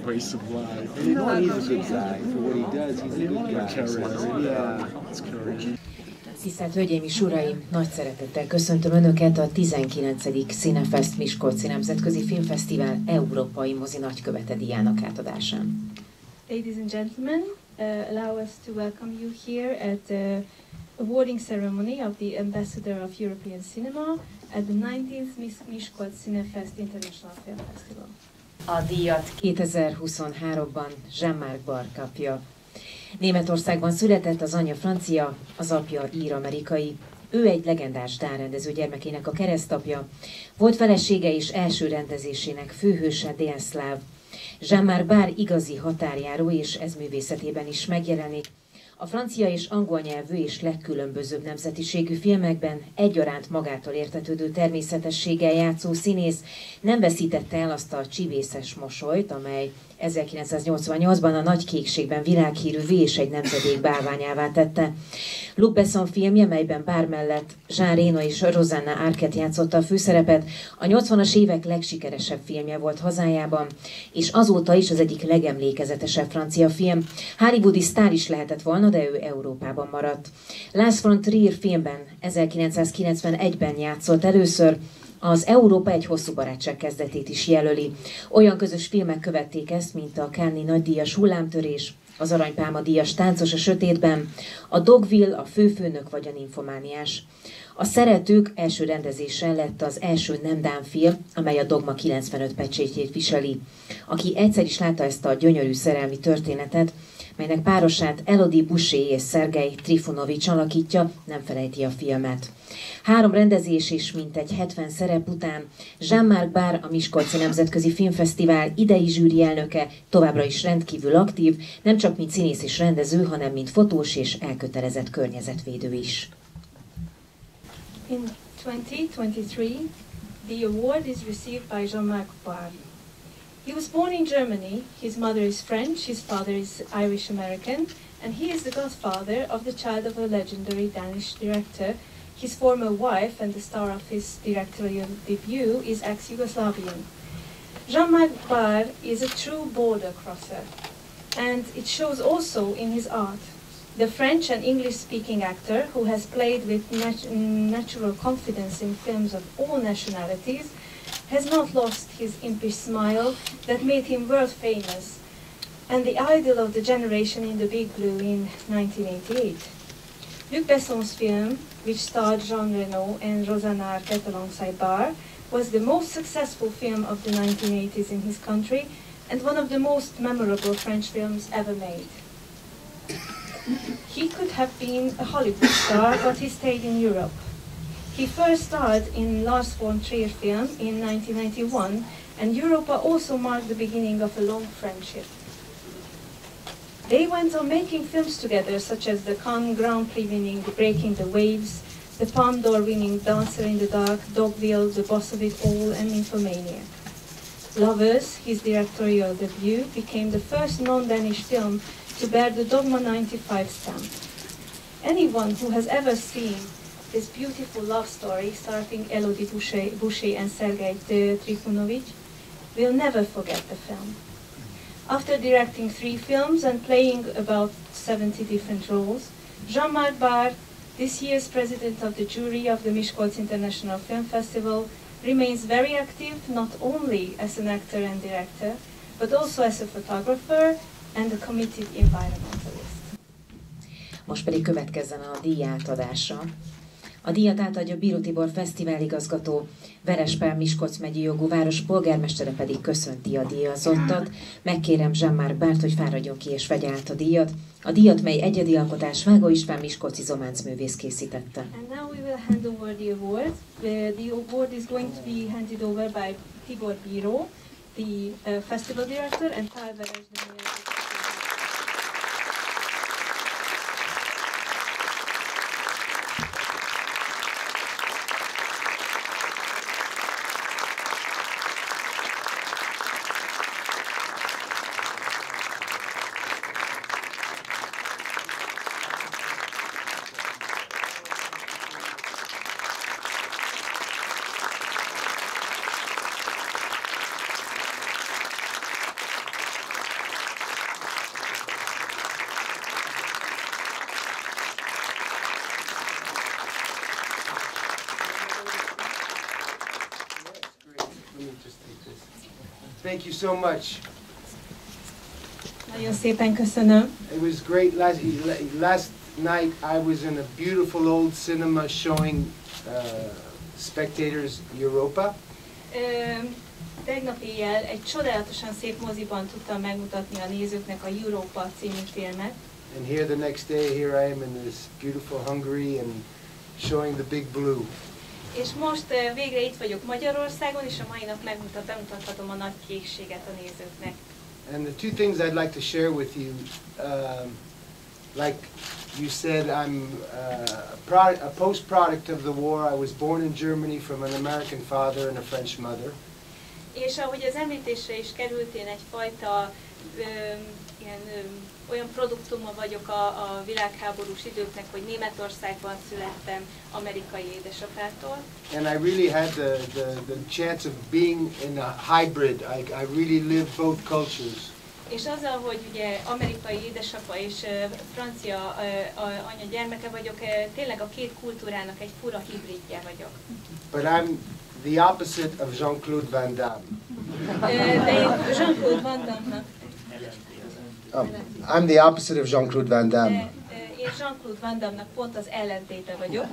Waste of life. No, he's a good guy. For what he does, he's a good guy. Yeah. Tisztelt Hölgyeim és Uraim, nagy szeretettel köszöntöm Önöket a 19. CineFest Miskolci Nemzetközi Filmfesztivál Európai Mozi Nagykövete-díjának átadásán. Ladies and gentlemen, allow us to welcome you here at the awarding ceremony of the Ambassador of European Cinema at the 19th Miskolci CineFest International Film Festival. A díjat 2023-ban Jean-Marc Barr kapja. Németországban született, az anyja francia, az apja íramerikai. Ő egy legendás rendező, gyermekének a keresztapja. Volt felesége és első rendezésének főhőse, délszláv. Jean-Marc Barr igazi határjáró, és ez művészetében is megjelenik. A francia és angol nyelvű és legkülönbözőbb nemzetiségű filmekben egyaránt magától értetődő természetességgel játszó színész nem veszítette el azt a csivészes mosolyt, amely 1988-ban a Nagy Kékségben világhírűvé és egy nemzedék bálványává tette. Luc Besson filmje, melyben Barr mellett Jean Reno és Rosanna Arquette játszotta a főszerepet, a 80-as évek legsikeresebb filmje volt hazájában, és azóta is az egyik legemlékezetesebb francia film. Hollywoodi sztár is lehetett volna, de ő Európában maradt. Lars Von Trierfilmben 1991-ben játszott először, az Európa egy hosszú barátság kezdetét is jelöli. Olyan közös filmek követték ezt, mint a Cannes-i Nagydíjas Hullámtörés, az Arany Pálma díjas Táncos a sötétben, a Dogville, a Főfőnök vagy a Ninfomániás. A Szeretők első rendezése lett az első nem dán film, amely a Dogma 95 pecsétjét viseli. Aki egyszer is látta ezt a gyönyörű szerelmi történetet, melynek párosát Elodie Bouchez és Sergej Trifunović alakítja, nem felejti a filmet. 3 rendezés és mintegy 70 szerep után Jean-Marc Barr, a Miskolci Nemzetközi Filmfesztivál idei zsűri elnöke, továbbra is rendkívül aktív, nem csak mint színész és rendező, hanem mint fotós és elkötelezett környezetvédő is. In 2023, the award is received by Jean-Marc Barr. He was born in Germany, his mother is French, his father is Irish-American, and he is the godfather of the child of a legendary Danish director. His former wife and the star of his directorial debut is ex-Yugoslavian. Jean-Marc Barr is a true border crosser, and it shows also in his art. The French and English-speaking actor, who has played with natural confidence in films of all nationalities, has not lost his impish smile that made him world famous, and the idol of the generation in the Big Blue in 1988. Luc Besson's film, which starred Jean Reno and Rosanna Arquette alongside Barr, was the most successful film of the 1980s in his country and one of the most memorable French films ever made. He could have been a Hollywood star, but he stayed in Europe. He first starred in Lars Von Trierfilm in 1991, and Europa also marked the beginning of a long friendship. They went on making films together, such as the Cannes Grand Prix winning Breaking the Waves, the Palme d'Or winning Dancer in the Dark, Dogville, The Boss of It All, and Nymphomaniac. Lovers, his directorial debut, became the first non-Danish film to bear the Dogma 95 stamp. Anyone who has ever seen this beautiful love story starring Elodie Bouchez and Sergej Trifunović will never forget the film. After directing 3 films and playing about 70 different roles, Jean-Marc Barr, this year's president of the jury of the Miskolci International Film Festival, remains very active not only as an actor and director, but also as a photographer and a committed environmentalist. Most pedig következzen a díj átadása. A díjat átadja Bíró Tibor fesztiváligazgató, Verespál Miskolc megyei jogú város polgármestere pedig köszönti a díjazottat. Megkérem Jean-Marc Barrt, hogy fáradjon ki és vegye át a díjat. A díjat, mely egyedi alkotás, Vágó István miskolci zománcművész készítette. And now we will hand over the award. The award is going to be handed over by Tibor Bíró, the festival director, and Pál Veres, the Thank you so much. Nagyon szépen köszönöm. It was great. Last night I was in a beautiful old cinema showing spectators Europa. Tegnap éjjel egy csodálatosan szép moziban tudtam megmutatni a nézőknek a Europa című filmet. And here the next day, here I am in this beautiful Hungary and showing the big blue. És most végre itt vagyok Magyarországon, és a mai nap bemutathatom a nagy kékséget a nézőknek. And the two things I'd like to share with you, like you said, I'm a post-product of the war. I was born in Germany from an American father and a French mother. És ahogy az említésre is került, én egyfajta olyan produktuma vagyok a világháborús időknek, hogy Németországban születtem amerikai édesapától. And I really had the chance of being in a hybrid. I really lived both cultures. És azzal, hogy ugye amerikai édesapa és francia anya gyermeke vagyok, tényleg a két kultúrának egy fura hibridje vagyok. But I'm the opposite of Jean-Claude Van Damme. De én Jean-Claude Van Damme-nak. I'm the opposite of Jean-Claude Van Damme. Én Jean-Claude Van Damme-nak pont az ellentéte vagyok.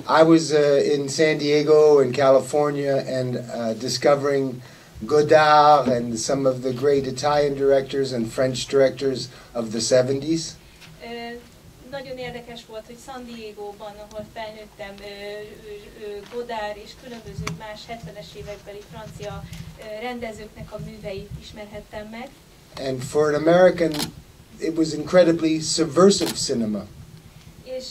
I was in San Diego in California and discovering Godard and some of the great Italian directors and French directors of the 70s. Nagyon érdekes volt, hogy San Diego-ban, ahol felnőttem, Godard és különböző más 70-es évekbeli francia rendezőknek a műveit ismerhettem meg. And for an American, it was incredibly subversive cinema. És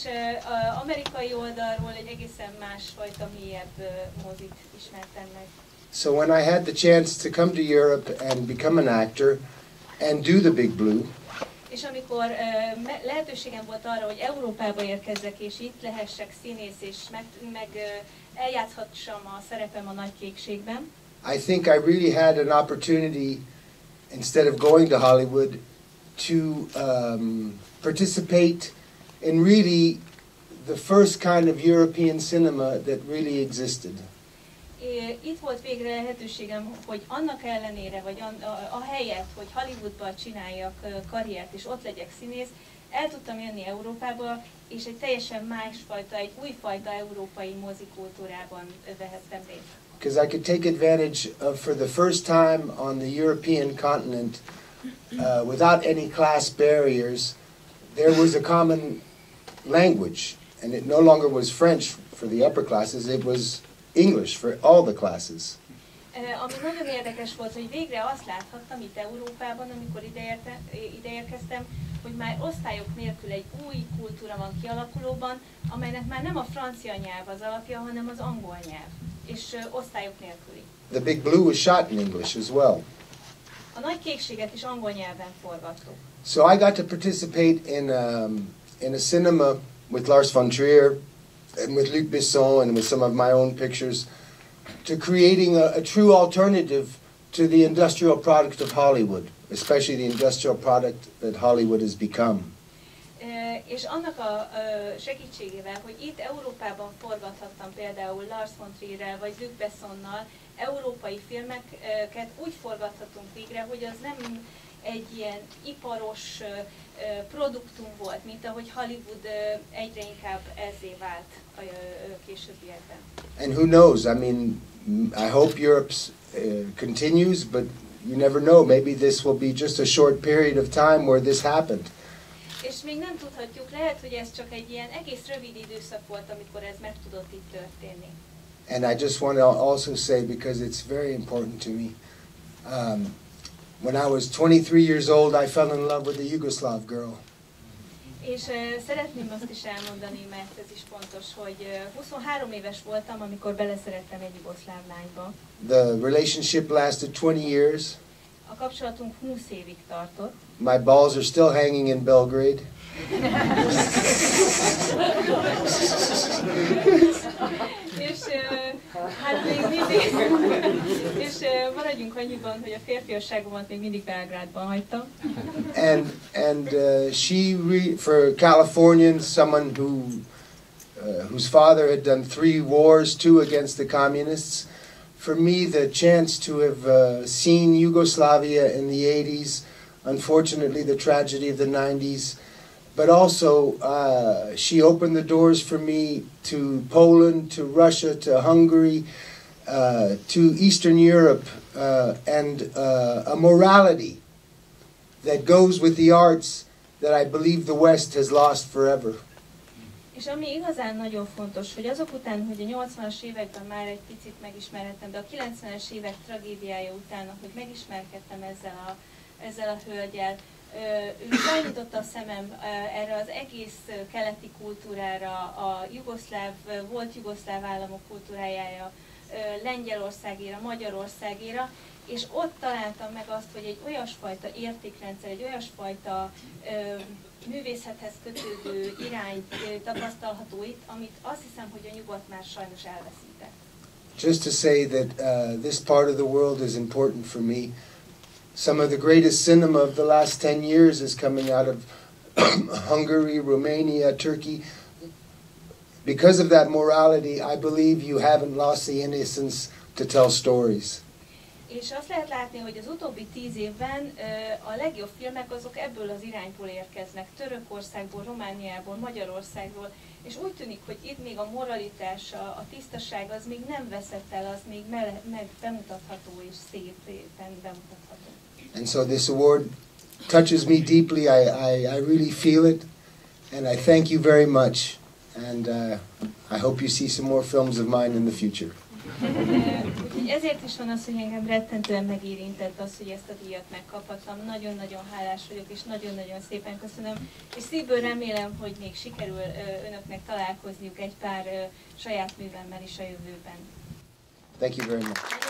amerikai oldalról egy egészen másfajta mélyebb mozit ismertem meg. So when I had the chance to come to Europe and become an actor and do the Big Blue, és amikor lehetőségem volt arra, hogy Európába érkezzek, és itt lehessek színész, és meg eljátszhassam a szerepem a Nagy Kékségben, I think I really had an opportunity, instead of going to Hollywood, to participate in really the first kind of European cinema that really existed. Itt volt végre lehetőségem, hogy annak ellenére, vagy a helyet, hogy Hollywoodban csináljak karriert, és ott legyek színész, el tudtam jönni Európába, és egy teljesen másfajta, egy újfajta európai mozikultúrában vehettem részt. Because I could take advantage of, for the first time on the European continent, without any class barriers, there was a common language, and it no longer was French for the upper classes, it was English for all the classes. Ami nagyon érdekes volt, hogy végre azt láthattam itt Európában, amikor ide érkeztem, hogy már osztályok nélkül egy új kultúra van kialakulóban, amelynek már nem a francia nyelv az alapja, hanem az angol nyelv, és osztályok nélküli. The Big Blue was shot in English as well. A Nagy Kékséget is angol nyelven forgattuk. So I got to participate in a cinema with Lars Von Trier, and with Luc Besson and with some of my own pictures, to creating a true alternative to the industrial product of Hollywood, especially the industrial product that Hollywood has become. És annak a segítségével, hogy itt Európában forgathattam például Lars Von Trierrel vagy Luc Bessonnal, európai filmeket úgy forgathatunk végre, hogy az nem egy ilyen iparos produktum volt, mint ahogy Hollywood egyre inkább ezzé vált a későbbiekben. And who knows, I mean, I hope Europe continues, but you never know, maybe this will be just a short period of time where this happened. És még nem tudhatjuk, lehet, hogy ez csak egy ilyen egész rövid időszak volt, amikor ez meg tudott itt történni. And I just want to also say, because it's very important to me, when I was 23 years old, I fell in love with a Yugoslav girl. És szeretném azt is elmondani, mert ez is fontos, hogy 23 éves voltam, amikor beleszerettem egy jugoszláv lányba. The relationship lasted 20 years. A kapcsolatunk 20 évig tartott. My balls are still hanging in Belgrade. És hát még mindig, és maradjunk annyiban, hogy a férfiasságomat még mindig Belgrádban hagytam. And for Californians, someone whose father had done 3 wars, 2 against the communists, for me, the chance to have seen Yugoslavia in the 80s, unfortunately the tragedy of the 90s, but also she opened the doors for me to Poland, to Russia, to Hungary, to Eastern Europe, and a morality that goes with the arts that I believe the West has lost forever. És ami igazán nagyon fontos, hogy azok után, hogy a 80-as években már egy picit megismerhettem, de a 90-es évek tragédiája után, hogy megismerkedtem ezzel a hölgyel, ő felnyitotta a szemem erre az egész keleti kultúrára, a volt jugoszláv államok kultúrájára, Lengyelországéra, Magyarországéra, és ott találtam meg azt, hogy egy olyasfajta értékrendszer, egy olyasfajta művészethez kötődő irány tapasztalható itt, amit azt hiszem, hogy a nyugat már sajnos elveszített. Just to say that this part of the world is important for me. Some of the greatest cinema of the last 10 years is coming out of Hungary, Romania, Turkey. Because of that morality, I believe you haven't lost the innocence to tell stories. És azt lehet látni, hogy az utóbbi 10 évben a legjobb filmek azok ebből az irányból érkeznek, Törökországból, Romániából, Magyarországról, és úgy tűnik, hogy itt még a moralitás, a tisztaság az még nem veszett el, az még meg bemutatható és szépen bemutatható. And so this award touches me deeply. I really feel it, and I thank you very much. And I hope you see some more films of mine in the future. Úgyhogy ezért is van az, hogy engem rettentően megérintett az, hogy ezt a díjat megkaphattam. Nagyon-nagyon hálás vagyok, és nagyon-nagyon szépen köszönöm. És szívből remélem, hogy még sikerül önöknek találkozniuk egy pár saját művemmel is a jövőben. Thank you very much.